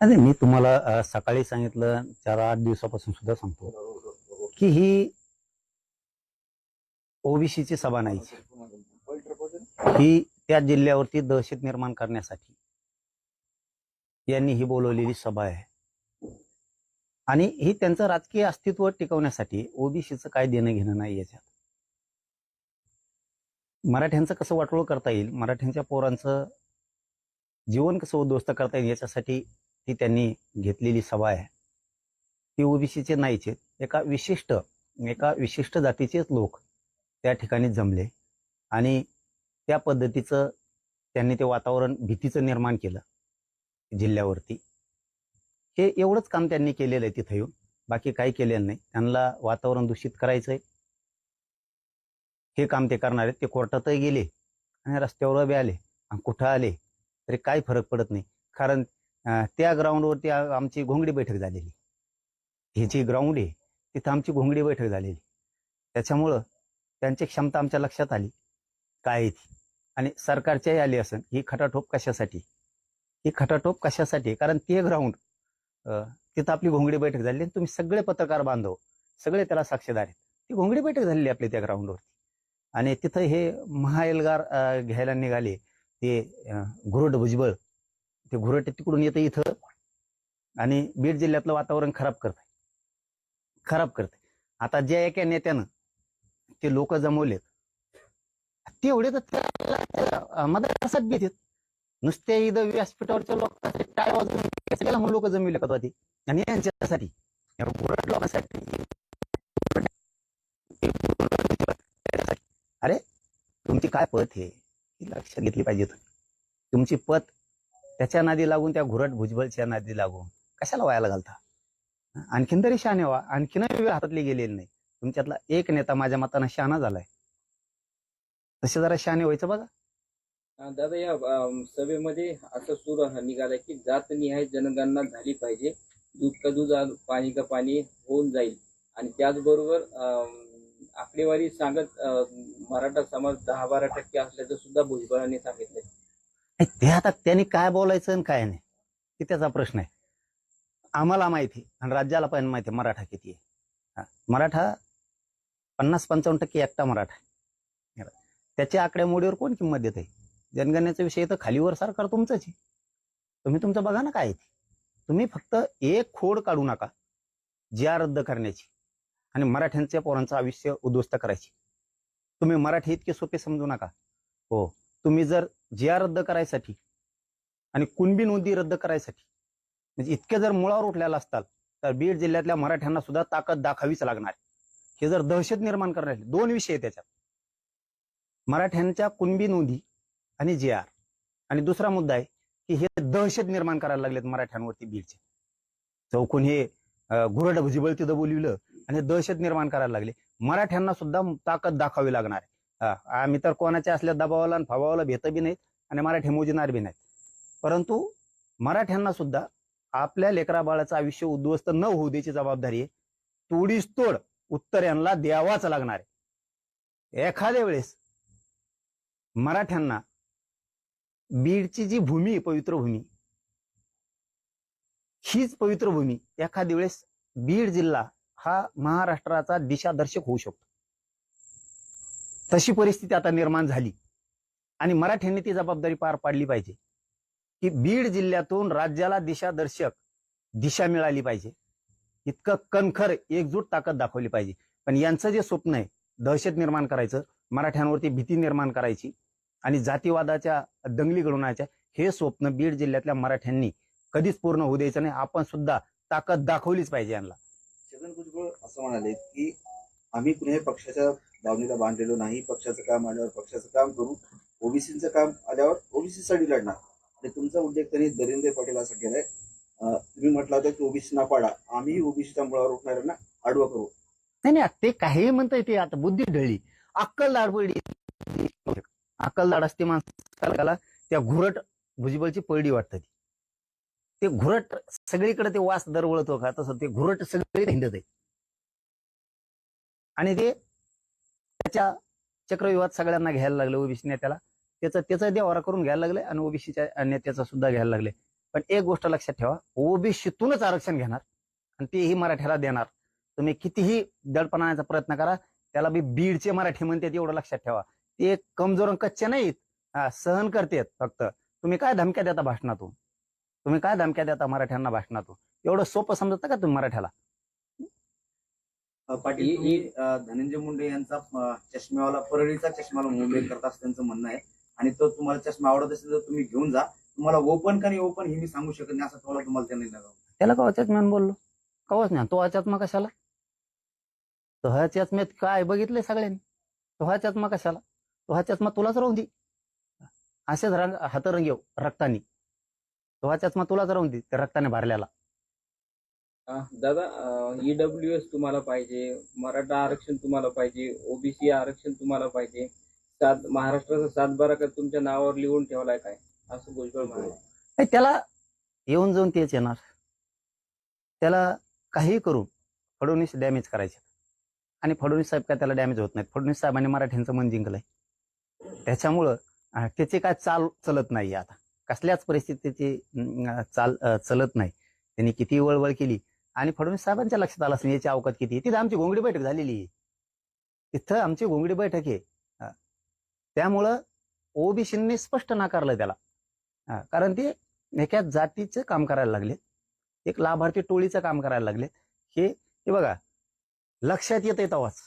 नाही, मी तुम्हाला सकाळी सांगितलं 4-8 दिवसापासून सुद्धा सांगतो की ही ओबीसीची सभा नाही, ही त्या जिल्ह्यावरती दहशत निर्माण करण्यासाठी यांनी ही बोलवलेली सभा आहे आणि ही त्यांचं राजकीय अस्तित्व टिकवण्यासाठी ओबीसीचं काय देणं घेणं नाही याच्यात. मराठ्यांचं कसं वाटोळ करता येईल, मराठ्यांच्या पोरांचं जीवन कसं उद्ध्वस्त करता येईल याच्यासाठी ही त्यांनी घेतलेली सभा आहे. ती ओबीसीचे नाहीचे, एका विशिष्ट जातीचेच लोक त्या ठिकाणी जमले आणि त्या पद्धतीचं त्यांनी ते वातावरण भीतीचं निर्माण केलं जिल्ह्यावरती. हे एवढंच काम त्यांनी केलेलं आहे तिथं येऊन, बाकी काही केलेलं नाही. त्यांना वातावरण दूषित करायचंय, हे काम ते करणार आहेत. ते कोर्टातही गेले आणि रस्त्यावर बी आले आणि कुठं आले तरी काही फरक पडत नाही. कारण त्या ग्राउंडवरती आमची घोंगडी बैठक झालेली, हे जे ग्राउंड आहे तिथं आमची घोंगडी बैठक झालेली. त्याच्यामुळं त्यांची क्षमता आमच्या लक्षात आली काय आहे ती, आणि सरकारच्याही आली असेल. ही खटाटोप कशासाठी, ही खटाटोप कशासाठी? कारण ते ग्राउंड तिथं आपली घोंगडी बैठक झाली. तुम्ही सगळे पत्रकार बांधव सगळे त्याला साक्षीदार आहेत. ती घोंगडी बैठक झालेली आपली त्या ग्राउंडवरती, आणि तिथं हे महाएल्गार घ्यायला निघाले ते घुरट भुजबळ. ते घुरट तिकडून येतं इथं आणि बीड जिल्ह्यातलं वातावरण खराब करते. आता ज्या एका नेत्यानं ते लोक जमवलेत तेवढे तर मदत कसात घेतात. नुसते इथं व्यासपीठावरच्या लोकांसाठी काय वाजवून लोक जमविले का ती, आणि यांच्यासाठी घुरट लोकांसाठी. अरे तुमची काय पत हे लक्षात घेतली पाहिजे. तुमची पत त्याच्या नादी लागून, त्या घुरट भुजबळच्या नादी लागून कशाला वायाला घालता? आणखीन तरी शहाणे व्हा. आणखीनही वेळ हातातली गेलेली नाही. तुमच्यातला एक नेता माझ्या मतानं शहाणा झालाय, तसे जरा शहाणे व्हायचं बघा. दादा, या सभेमध्ये असं सूर निघालाय की जातनिहाय जनगणना झाली पाहिजे, दूध का दूध पाणी का पाणी होऊन जाईल. आणि त्याचबरोबर आकडेवारी सांगत मराठा समाज 10-12% असल्याचं सुद्धा भुजबळांनी सांगितलंय. ते आता त्यांनी काय बोलायचं आणि काय नाही ते त्याचा प्रश्न आहे. आम्हाला माहिती आणि राज्याला पण माहिती मराठा किती आहे. मराठा 50-55% एकटा मराठा आहे. त्याच्या आकडेमोडीवर कोण किंमत देत आहे? जनगणनेचा विषय तर खालीवर सरकार तुमचंच आहे. तुम्ही तुमचं बघा ना काय आहे. तुम्ही फक्त एक खोड काढू नका ज्या रद्द करण्याची आणि मराठ्यांच्या पोरांचं आयुष्य उद्ध्वस्त करायची. तुम्ही मराठी इतके सोपे समजू नका. हो, तुम्ही जर जिया रद्द करायसाठी आणि कुणबी नोंदी रद्द करायसाठी म्हणजे इतके जर मुळावर उठलेला असताल तर बीड जिल्ह्यातल्या मराठ्यांना सुद्धा ताकद दाखवावीच लागणार. हे जर दहशत निर्माण करण्याचे 2 विषय आहेत त्याच्यात, मराठ्यांच्या कुणबी नोंदी आणि जे आर, आणि दुसरा मुद्दा आहे की हे दहशत निर्माण करायला लागलेत मराठ्यांवरती बीडचे. चौकून हे घुरड भुजबळ तिथं बोलविलं आणि दहशत निर्माण करायला लागले. मराठ्यांना सुद्धा ताकद दाखवावी लागणार आहे. आम्ही तर कोणाच्या असल्या दबावाला आणि फबावाला भेट बी नाहीत आणि मराठी मोजणार बी नाहीत, परंतु मराठ्यांना सुद्धा आपल्या लेकरा बाळाचं आयुष्य उद्ध्वस्त न होऊ द्यायची जबाबदारी आहे. तोडीस तोड उत्तर यांना द्यावाच लागणार आहे. एखाद्या वेळेस मराठ्यांना बीडची जी भूमी, पवित्र भूमी, हीच पवित्र भूमी एखाद्या वेळेस बीड जिल्हा हा महाराष्ट्राचा दिशादर्शक होऊ शकतो. तशी परिस्थिती आता निर्माण झाली आणि मराठ्यांनी ती जबाबदारी पार पाडली पाहिजे की बीड जिल्ह्यातून राज्याला दिशा मिळाली पाहिजे. इतकं कणखर एकजूट ताकद दाखवली पाहिजे. पण यांचं जे स्वप्न आहे दहशत निर्माण करायचं, मराठ्यांवरती भीती निर्माण करायची आणि जातीवादाच्या दंगली घडवण्याच्या, हे स्वप्न बीड जिल्ह्यातल्या मराठ्यांनी कधीच पूर्ण होऊ द्यायचं नाही. आपण सुद्धा ताकद दाखवलीच पाहिजे यांना. छगन भुजबळ असं म्हणाले की आम्ही कुठल्याही पक्षाच्या दावणीला बांधलेलो नाही. पक्षाचं काम आल्यावर पक्षाचं काम करू, ओबीसीचं काम आल्यावर ओबीसीसाठी लढणार. आणि तुमचा उल्लेख त्यांनी दरिंद्र पाटील असा केलाय. तुम्ही म्हटलं होतं की ओबीसी ना पाडा, आम्ही ओबीसीच्या मुळावर उठणाऱ्यांना आडवं करू. नाही, ते काही म्हणता येते. आता बुद्धी ढळली, अक्कल दाड पडली. अक्कल दाड असते माणसाला, त्या घुरट भुजबळची पडली वाटतं. ते घुरट सगळीकडे ते वास दरवळतो का तसं ते घुरट सगळीकडे हिंडत आहे आणि ते त्याच्या चक्रव्यूहात सगळ्यांना घ्यायला लागले. ओबीसी नेत्याला त्याचा देवारा करून घ्यायला लागले आणि ओबीसीच्या नेत्याचा सुद्धा घ्यायला लागले. पण एक गोष्ट लक्षात ठेवा, ओबीसीतूनच आरक्षण घेणार आणि तेही मराठ्याला देणार. तुम्ही कितीही दडपण आणण्याचा प्रयत्न करा, त्याला बी बीडचे मराठी म्हणतात एवढं लक्षात ठेवा. ते कमजोर आणि कच्चे नाहीत, सहन करतात. फक्त तुम्ही काय धमक्या देता भाषणातून, तुम्ही काय धमक्या देता मराठ्यांना भाषणातून? एवढं सोपं समजता का तुम्ही मराठ्याला? पाटील, तुम्ही धनंजय मुंडे यांचा चष्म्यावाला परळीचा चष्माला उल्लेख करता असं त्यांचं म्हणणं आहे, आणि तो तुम्हाला चष्मा आवडत असेल तर तुम्ही घेऊन जा. तुम्हाला ओपन का नाही ओपन हे मी सांगू शकत नाही, असं तुम्हाला त्यांनी लगावं. त्याला कवाच्याच मी बोललो, कवाच नाही. तो मग कशाला? तो ह्याच्याच मी काय बघितलंय सगळ्यांनी, तो ह्याच्याच मग कशाला? तो ह्याच्याच मग तुलाच राहून दे, असेच हातरंग येऊ रक्तानी. तो ह्याच्याच मग तुलाच राहून दे, त्या रक्ताने भरलेला. दादा, ईडब्ल्यूएस तुम्हाला पाहिजे, मराठा आरक्षण तुम्हाला पाहिजे, ओबीसी आरक्षण तुम्हाला पाहिजे, महाराष्ट्राचा 7-12 तुमच्या नावावर लिहून ठेवलाय काय, असं भुजबळ म्हणाले. नाही, त्याला येऊन जाऊन तेच येणार. त्याला काही करून फडणवीस डॅमेज करायचे, आणि फडणवीस साहेब काय त्याला डॅमेज होत नाहीत. फडणवीस साहेबांनी मराठ्यांचं मन जिंकलंय, त्याच्यामुळं त्याची काय चाल चलत नाही. आता कसल्याच परिस्थितीची चाल चलत नाही. त्यांनी किती वळवळ केली आणि फडणवीस साहेबांच्या लक्षात आलं असेल याची अवकात किती. तिथं आमची घोंगडी बैठक झालेली आहे, तिथं आमची घोंगडी बैठक आहे. त्यामुळं ओबीसींनी स्पष्ट नाकारलं त्याला, कारण ते एका जातीचं काम करायला लागले, एक लाभार्थी टोळीचं काम करायला लागले. हे बघा लक्षात येतंय तेव्हाच,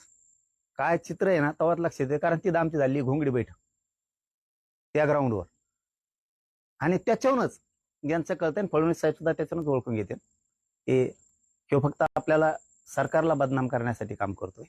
काय चित्र आहे ना तेव्हाच लक्षात येते. कारण तिथं आमची झाली घोंगडी बैठक त्या ग्राउंडवर, आणि त्याच्यावरूनच ज्यांचं कळतंय फडणवीस साहेब सुद्धा त्याच्यावरूनच ओळखून घेते. हे फक्त आपल्याला सरकारला बदनाम करण्यासाठी काम करतोय.